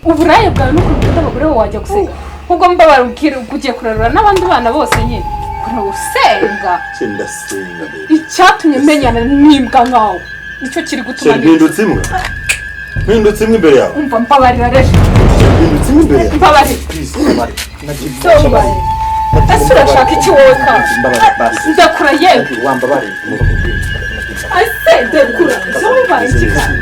uburaya bwawe n'ukuntu abagore wajya gusega ubwo mbabara ugiye kurarura n'abandi bana bose nyine usenga ndasenga icyatumye menyana n'imbwa nkawe nicyo kiri gutuma mpindutse imwe imbere yawe umva mbabarira rero mpindutse imwe imbere yawe mbabarira ese urashaka iki wowe kandi ndakura yewe wambabarira ese ndakura zumva iki kandi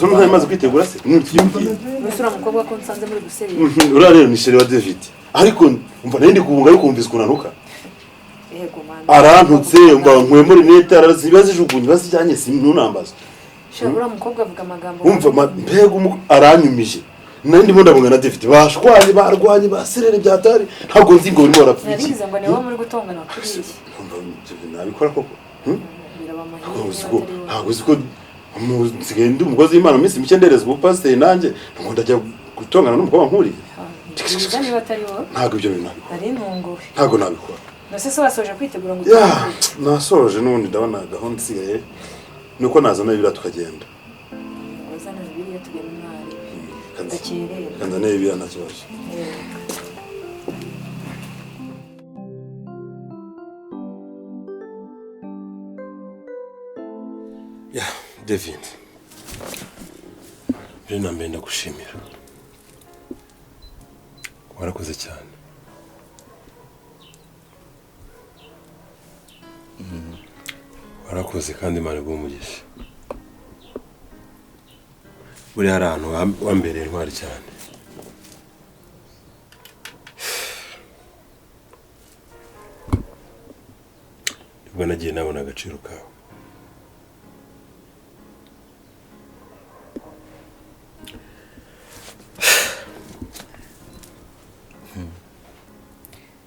Zo nta maze kwitegura se Musura mukobwa ko nsanze muri guseri ura rero ni Sheri wa David ariko umva nende kubunga ariko umvise kunanuka yego man arantutse umva nkwe muri neta arazibazijugunye bazijyanye sinunambaza Shabura mukobwa avuga amagambo umva mbega aranyumije nandi mo ndabunga na David bashwanye barwanye baserere byatari ntabwo nzi ngo urimo barapfiki narize ngo niwe muri gutongana kuri iki nabikora koko ntabwo uziko musigaye ndi umukozi w'Imana minsi mike ndereza ubupasiteri nanjye ngo ndajya gutongana n'umukobwa nkuriye niba atari wowe ntabwo ibyo bintu nabikora ari ntunguwe ntabwo nabikora nose se wasoje kwitegura ngo nasoje n'ubundi ndabona gahunda isigaye nuko nazana ibira tukagenda wazana ibiri tugenda mwari ndakerera kanzana ibira nta kibazo ya David rero mbenda gushimira warakoze cyane warakoze kandi Imana igumugisha buri hari ahantu wambereye intwari cyane nibwo nagiye nabona agaciro kawe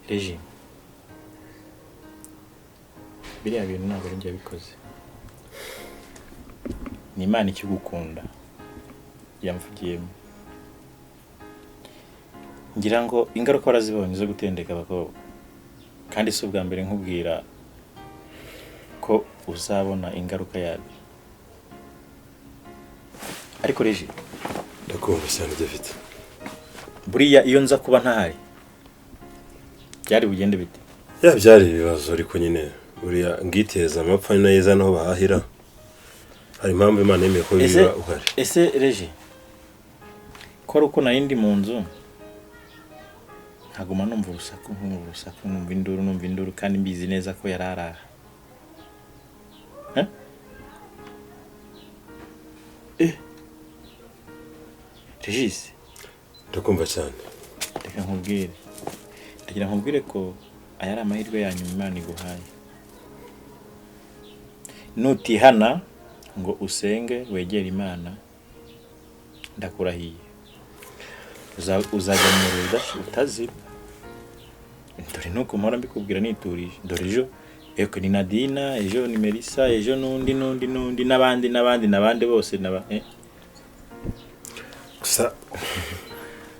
Regi biriya bintu ntabwo ari njye bikoze ni Imana ikigukunda yamvugiyemo ngira ngo ingaruka warazibonye zo gutendeka abakobwa kandi si ubwa mbere nkubwira ko uzabona ingaruka yabyo ariko Regi ndakumva cyane David buriya iyo nza kuba ntahari byari bugende bite byari ibibazo ariko nyine buriya ngiteza amapfa neza naho bahahira hari impamvu Imana yemeye ko biba uhari ese Regi ko ari uko narindi mu nzu nkaguma numva urusaku numva induru kandi mbizi neza ko yararaha Regis ndakumva cyane reka nkubwire ko aya ari amahirwe yanyu Imana iguhaye nutihana ngo usenge wegere Imana ndakurahiye uzajya mu ruda utazira dore nuko mpora mbikubwira niturije dore ejo ni Nadina ejo ni Melissa ejo n'undi n'abandi bose gusa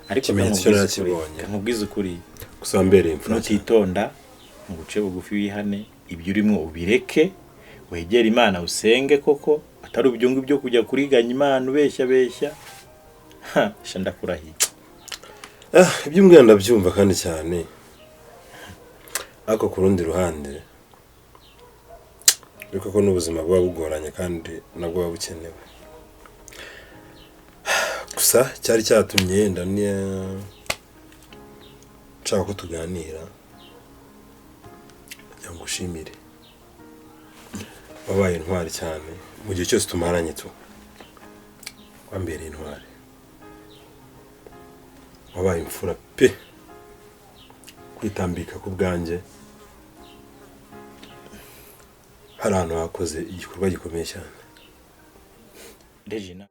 ariko nkubwize ukuri gusa mbereye imfura nutitonda nguce bugufi wihane ibyo urimo ubireke wegere Imana usenge koko atari ubyungu byo kujya kuriganya Imana ubeshya ndakurahiye iby'umwana ndabyumva kandi cyane ariko ku rundi ruhande ariko ko n'ubuzima buba bugoranye kandi nabwo buba bukenewe gusa cyari cyatumye yenda nshaka ko tuganira kugira ngo ushimire wabaye intwari cyane mu gihe cyose tumaranye wambereye intwari wabaye imfura pe kwitambika ku bwanjye hari ahantu hakoze igikorwa gikomeye cyane Regina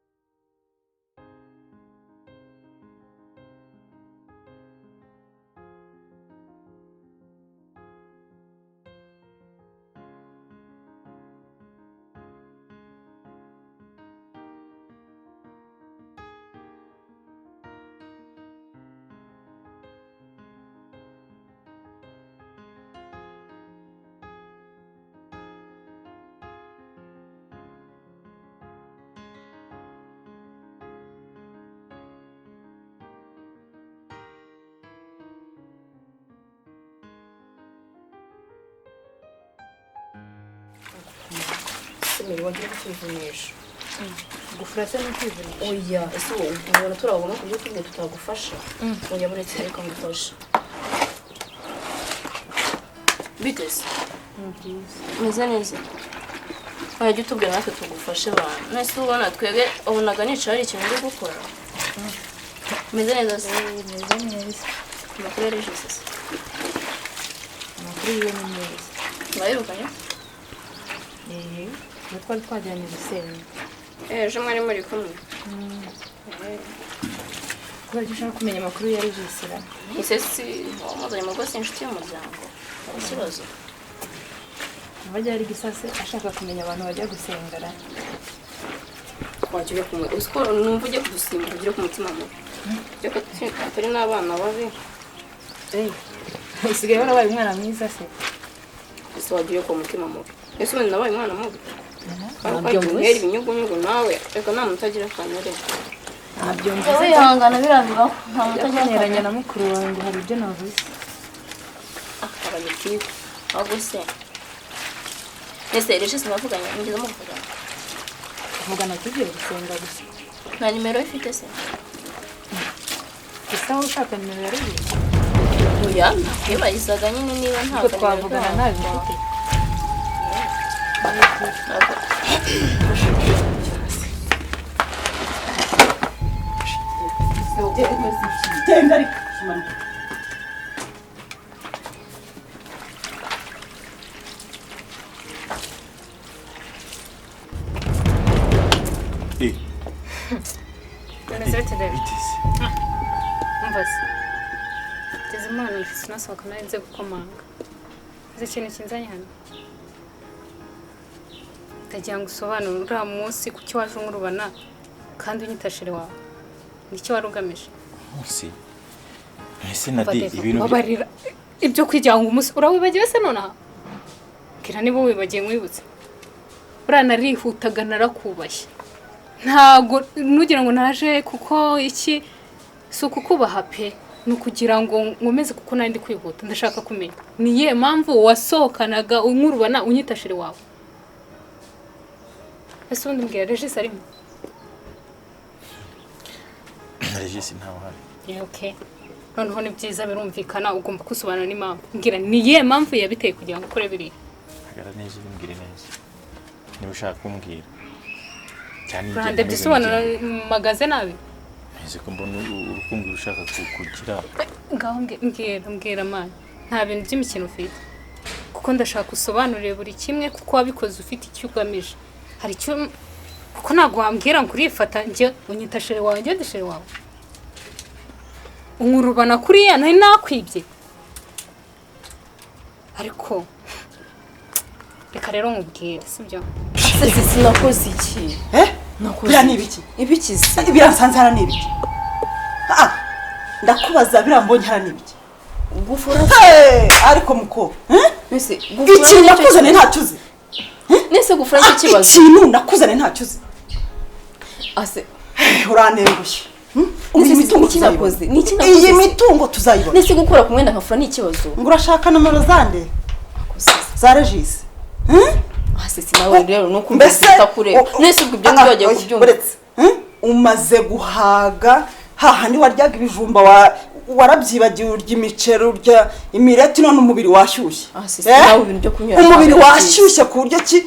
Mary wongeye kutwivunisha gufura se n'ukwivunisha oya ese ubona turabona ku byo tubwe tutagufasha oya buretse reka ngufasha bitese meze neza oya jya utubwira natwe tugufashe abantu nese ubona twebwe ubonaga nicara ari ikintu uri gukora meze neza se meze neza amakuru yarejese se amakuru yiwe ni meza mwayirukanye twari twajyanye Gisenyi ejo mwari muri kumwe kubera ko ushaka kumenya amakuru ya Regisira ese si wamuzanye mu rwose inshuti y'umuryango ikibazo abajya ari gisase ashaka kumenya abantu bajya gusengera wagiye kumwe usko numva ujye kudusimba ugire ku mutima mubi reka turi n'abana babi usigaye warabaye umwana mwiza se ese wagiye ku mutima mubi ese ubundi nabaye umwana mubi ntabyo mwera ibinyugunyugu nawe reka nta mutagira kamere ntabyo ese yihangana biraviraho nta mutagira nteranya na mukuru wawe ngo hari ibyo navuze abanyitiwe ahubwo se ese Regis mwavuganye mugeze muvugana tuvugana tugiye gusenga gusa nta nimero ifite se gusa wowe ushaka nimero ya Regis oya ntibayisaga nyine niba nta kuko twavugana nabi mfite genda ariko Imana ifite nasohoka nawe nze gukomanga izi ikintu kinzanye hano ndagira ngo usobanure uriya munsi kuki waje umurubana kandi unyitashire wawe nicyo wari ugamije munsi ese Nadi ibintu babarira ibyo kwigira ngo umunsi urawibagiwe se nonaha kira niba wibagiye mwibutse uriya narihutaga narakubashye ntago nugira ngo naje kuko iki si ukukubaha pe nukugira ngo nkomeze kuko nandi kwihuta ndashaka kumenya niye mpamvu wasohokanaga umurubana unyitashire wawe ese undi mbwira Regis arimo Regis ntawe hari okay noneho ni byiza birumvikana ugomba kusobanura n'impamvu mbwira niye mpamvu yabiteye kugira ngo ukore biri agara neza umbwire neza niba ushaka kumbwira cyane Brande bisobanura magaze nabi ese ko mbona urukundo ushaka kugira ngaho mbwira man nta bintu by'imikino ufite kuko ndashaka usobanurire buri kimwe kuko wabikoze ufite icyo ugamije hari icyo kuko ntabwo wambwira ngo urifata njye unyitashire wawe njye ndishere wawe umurubana kuriya nari nakwibye ariko reka rero nkubwire sibyo ese sinakoze iki biriya ni ibiki ibiki se biransanzara ni ibiki ndakubaza birambonye hara ni ibiki gufura ariko muko ese ikintu nakuzane ntacyo uzi nese gufura iki kibazo ikintu nakuzane ntacyo uzi ase uranengushye iyi mitungo kinakoze ni iki iyi mitungo tuzayibona nese gukora ku mwenda nkafura ni ikibazo ngo urashaka nomero zande za Regis ase sinawe rero nuko mbese kure nese ubwo ibyo ngiye kubyumva umaze guhaga hahandi waryaga ibijumba warabyibagiye urya imicero urya imireti none umubiri washyushye nawe ibintu byo kunyura umubiri washyushye ku buryo ki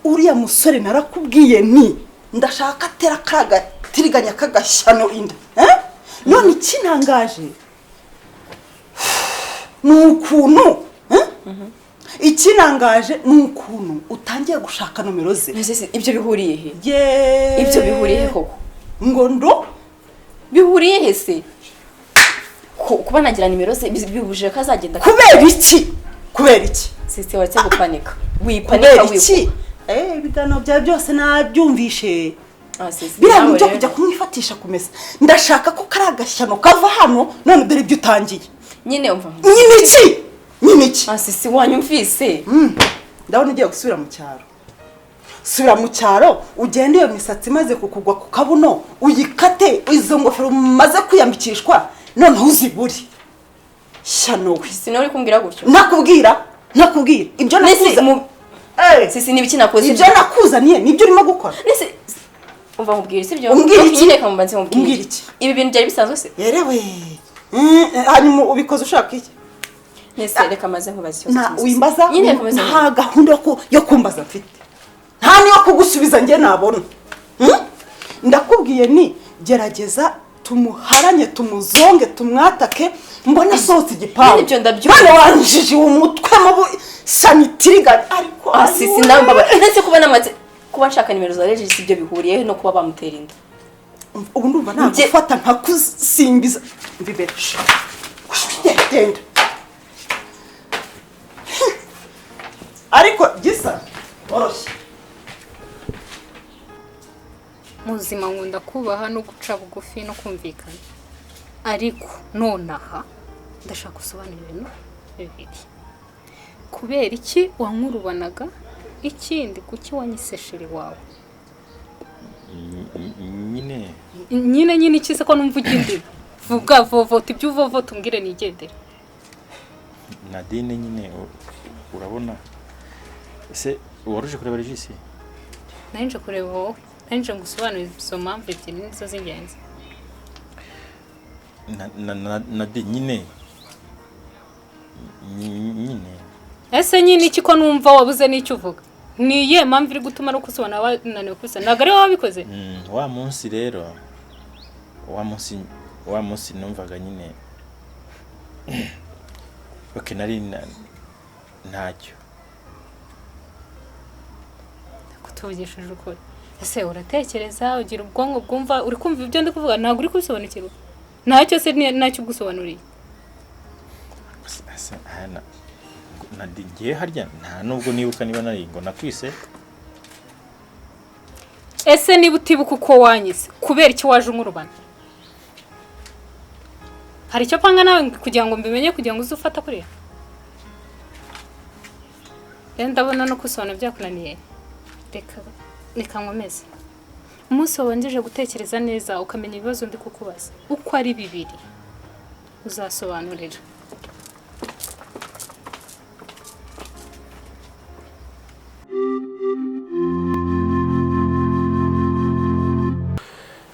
uriya musore narakubwiye nti ndashaka atera kaga tiriganya kagashyano inda none ikinangaje nukuntu ikinangaje nukuntu utangiye gushaka nomero ze ibyo bihuriye he ye ibyo bihuriye he koko ngo ndo bihuriye he se kuba nagira nimero ze bibujije ko azagenda kubera iki sisi watse gupanika wipanika iki bidano bya byose nabyumvishe biriya byo kujya kumwifatisha kumesa ndashaka ko karagashyano kava hano none dore ibyo utangiye nyine umva nyine iki sisi wanyumvise ndabona ugiye gusubira mu cyaro subira mu cyaro ugende iyo misatsi maze kukugwa ku kabuno uyikate izo ngofero maze kwiyambikishwa noneho uziburi shyano we sinari kumbwira gutyo nakubwira ibyo nakuze sisi n'ibiki nakoze ibyo nakuzaniye nibyo urimo gukora nese umva nkubwira sibyo Umbwira iki? nyine kamubanze nkubwira Umbwira iki? ibi bintu byari bisanzwe se yerewe hanyuma ubikoze ushaka iki nese reka maze nkubaze ikibazo wimbaza nyine komeza nta gahunda yo kumbaza mfite nta niyo kugusubiza njye nabona ndakubwiye ni gerageza tumuharanye tumuzonge tumwatake mbone asohotse igipangu ibyo ndabyumva. none wanjije umutwe mu sanitirigari ariko sisi nawe mbaba ndetse kuba nshaka nimero za Regis ibyo bihuriye no kuba bamutera inda ubu ndumva nagufata nkakusimbiza mbiberesha genda ariko gisa oroshye muzima nkunda kubaha no guca bugufi no kumvikana ariko nonaha ndashaka gusobanura ibintu bibiri kubera iki wankurubanaga ikindi kuki wanyisesheri wawe nyine ikize ko numva ugindira vuga vovota ibyo uvovota umbwire nigendere Nadine nyine urabona ese waruje kureba Regis nanje kureba wowe nanje ngusobanurira izo mpamvu ebyiri nizo z'ingenzi Nadine nyine ese nyine iki ko numva wabuze n'icyo uvuga niye mpamvu iri gutuma ari ukusobana wananiwe kubisa ntabwo ari wowe wabikoze wa munsi rero wa munsi numvaga nyine oke nari ntacyo kutuvugishije ukuri ese uratekereza ugira ubwonko bwumva uri kumva ibyo ndi kuvuga ntabwo uri kubisobanukirwa ntacyo se ntacyo ugusobanuriye ngiye harya nta nubwo nibuka niba nari ngo nakwise ese niba utibuka uko wanyise kubera icyo waje umurubana hari icyo panga nawe kugira ngo mbimenye kugira ngo uze ufata kuriya ndabona no kusobanura byakunaniye reka nkomeze umunsi wabanjije gutekereza neza ukamenya ibibazo ndi kukubaza uko ari bibiri uzasobanurira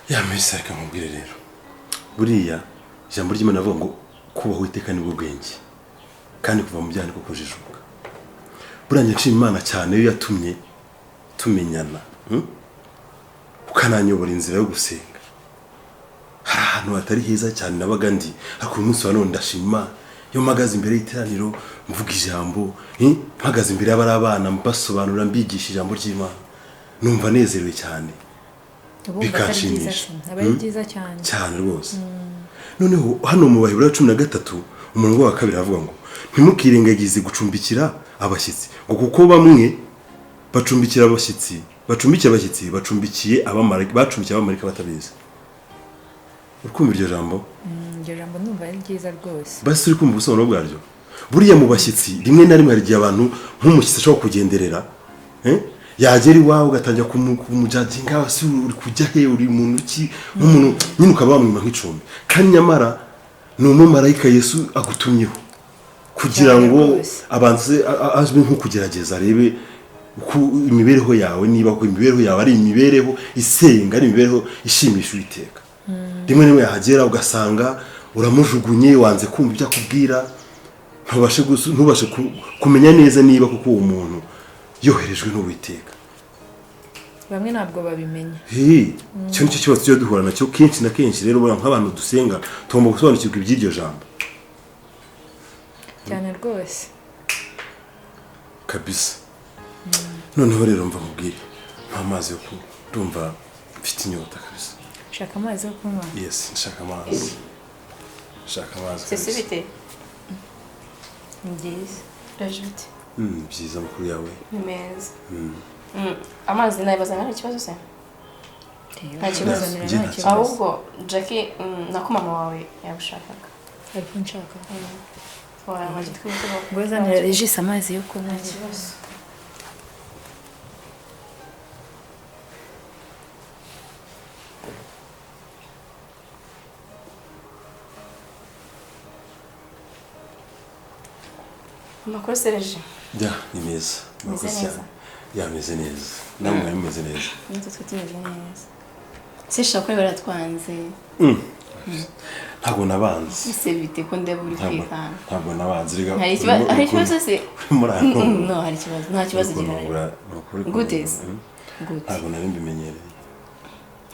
yamese reka nkubwire rero buriya ijambo ry'Imana avuga ngo kubaho iteka nibwo bwenge kandi kuva mu byane kuko jijuka buranye nshima Imana cyane yo yatumye tumenyana ukananyobora inzira yo gusenga hari ahantu hatari heza cyane nabaga ndi ariko uyu munsi wa none ndashima iyo mpagaze imbere y'iteraniro mvuga ijambo mpagaze imbere y'abari abana mbasobanura mbigisha ijambo ry'Imana numva nezerewe cyane bikashimisha abaye byiza cyane cyane rwose noneho hano mu Baheburayo 13 umurongo wa 2 avuga ngo ntimukirengagize gucumbikira abashyitsi ngo kuko bamwe bacumbikiye abashyitsi bacumbikiye abamarika batabizi urukumva iryo jambo ndumva ari byiza rwose basi uri kumva ubusobanuro bwaryo buriya mu bashyitsi rimwe na rimwe hari igihe abantu nk'umushyitsi ashobora kugenderera yagera iwawe ugatangira kumujajinga wasi uri kujya he uri muntu ki nk'umuntu nyine ukaba wamwima nk'icumbi kandi nyamara ni umumarayika Yesu agutumyeho kugira ngo abanze azwe nko kugerageza arebe uko imibereho yawe niba ko imibereho yawe ari imibereho isenga ari imibereho ishimisha Uwiteka rimwe rimwe yahagera ugasanga uramujugunye wanze kumva ibyo akubwira ntubashe kumenya neza niba kuko uwo muntu yoherejwe n'Uwiteka bamwe ntabwo babimenya cyo nicyo kibazo cyo duhura nacyo kenshi na kenshi rero bora nk'abantu dusenga tugomba gusobanukirwa iby'iryo jambo cyane rwose kabisa noneho rero mva mubwire nta mazi yo kunywa ndumva mfite inyota kabisa shaka amazi yo kunywa yes nshaka amazi sisi bite ni byiza rajute byiza makuru yawe ni meza amazi nayibaza nta kibazo se nta kibazo ahubwo Jackie nako mama wawe yabushakaga ariko nshaka wamaze twitwa ngo zanira Regis amazi yo kunywa nta kibazo amakuru Serge ya ni meza neza yameze neza namwe mwameze neza Nitwe twe tumeze neza. Se shaka ko baratwanze. ntabwo nabanze Ese bite ko ndeba uri kwikanga. ntabwo nabanze rega Hari ikibazo se? murako No, hari ikibazo. Nta kibazo gihari. Gute se? Gute. ntabwo nari mbimenyereye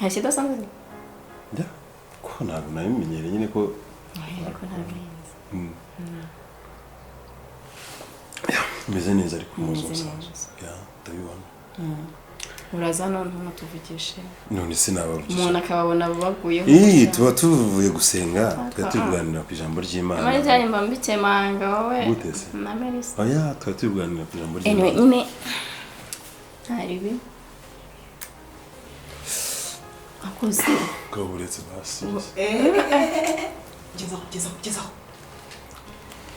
Hari kidasanzwe? njya ko ntabwo nari mbimenyereye nyine ko Ariko ntabizi. meze neza ariko Meze muzo neza. ya ndabibona Uraza none ntumutuvugishe. none sinabavugisha Umuntu akababona baguyeho. tuba tuvuye gusenga twari turi kuganira ku ijambo ry'Imana Muri cyane mba mbikemanga wowe. Gute se? Na Melissa. oya twari turi kuganira ku ijambo Anyway, ry'Imana nyine hari bi. Akoze. gaburetse basi gezaho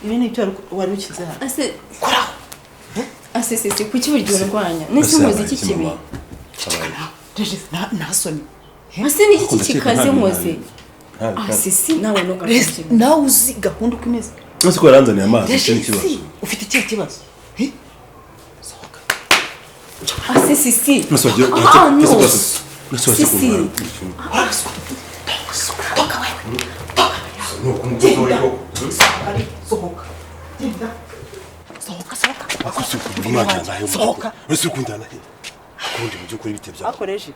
ibi ni ibyo wari ukize hano Ase koraho ase kuki buri gihe urwanya? Nese umuziki kibi. Regis nta soni Ase ni iki kikaze nkoze? Ase nawe no Regis nawe uzi gahunda uko imeze ese ko yaranzaniye amazi cyo kibazo Regis ufite ikihe kibazo sohoka Ase sisi. Nuswaje no. nuswaje Sisi. sohoka genda sohoka akusi kumwanya nayo sohoka ese kundana he kundi mu byukuri bite bya akoreje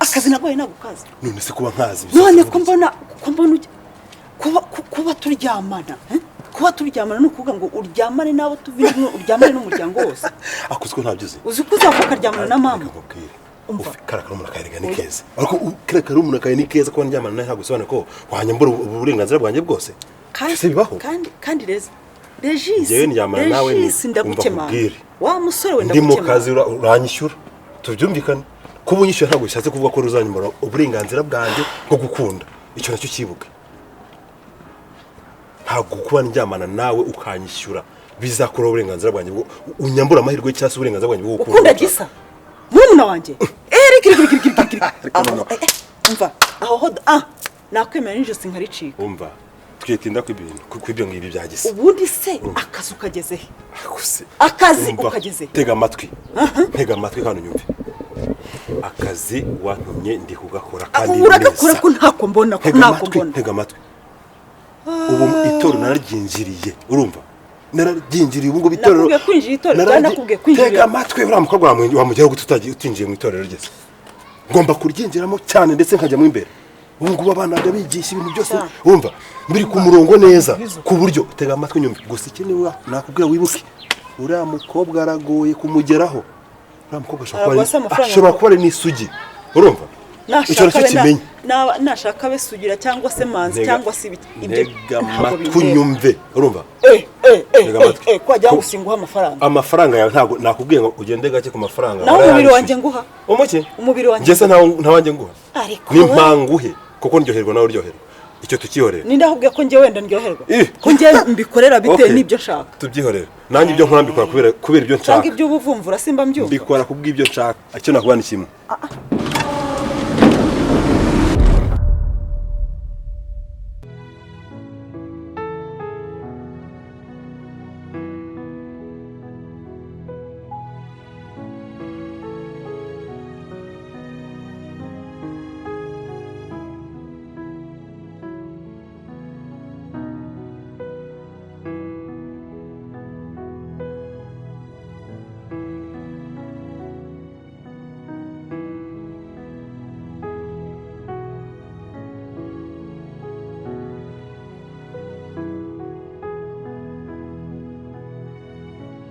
akazi nagoye nagukaza none se kuba nkazi none ko mbona kuba turyamana kuba turyamana no kuvuga ngo uryamane nabo tuvindimwe uryamane n'umuryango wose akuswe ntabyize uzi ko uzavuka aryamana na mama umva karakara umuntu akayirega ni keza ariko karakara umuntu akayi ni keza ko ndyamana nawe ntabwo usobanura ko wanyambura uburenganzira bwanjye bwose se bibaho kandi reza Regis Njyewe ndyamana nawe ni ndagukemana umva wa musore wenda ndi mu kazi uranyishyura tubyumvikane kuba unyishyura ntabwo bishatse kuvuga ko ruzanyumura uburenganzira bwanjye bwo gukunda icyo nacyo kibuke ntabwo kuba ndyamana nawe ukanyishyura bizakora uburenganzira bwanjye bwo unyambura amahirwe cyangwa se uburenganzira bwanjye bwo gukunda ukunda gisa murumuna wanjye umva aho nakwemera n'injosi nkaricika umva twitinda ku ibintu kw'ibyo ngibi bya gisa ubundi se akazi ukageze he akazi ukageze tega amatwi kandi unyumve akazi wantumye ndi kugakora kandi uragakora ko ntako mbona tega amatwi ubu itorero nararyinjiriye urumva nararyinjiriye ubu ngo itorero nakubwiye kwinjira itorero nakubwiye kwinjira tega amatwi uriya mukobwa wamujyaho gute utinjiye mu itorero rigeze ngomba kuryinjiramo cyane ndetse nkajyamo imbere ubu ngubu abana bigisha ibintu byose urumva biri ku murongo neza ku buryo tega amatwi nyumve gusa ikintu nakubwira wibuke uriya mukobwa aragoye kumugeraho uriya mukobwa ashobora kuba ari n'isugi urumva icyo nacyo kimenye nashaka abesugira cyangwa se manzi cyangwa se ibyo amatwi nyumve urumva ko wajya gusinguha amafaranga yawe ntabwo nakubwiye ngo ugende gake ku mafaranga nawe umubiri wanjye nguha umubiri wanjye ngese ntawanjye nguha n'impanguhe kuko ndyoherwa nawe uryoherwa icyo tukihorera ninde ahubwiye ko njye wenda ndyoherwa ko njye mbikorera bitewe n'ibyo nshaka tubyihorera nanjye ibyo nkora mbikora kubera ibyo nshaka cyangwa ibyo ubuvumvura simba mbyumva mbikora kubw'ibyo nshaka icyo nakubana kimwe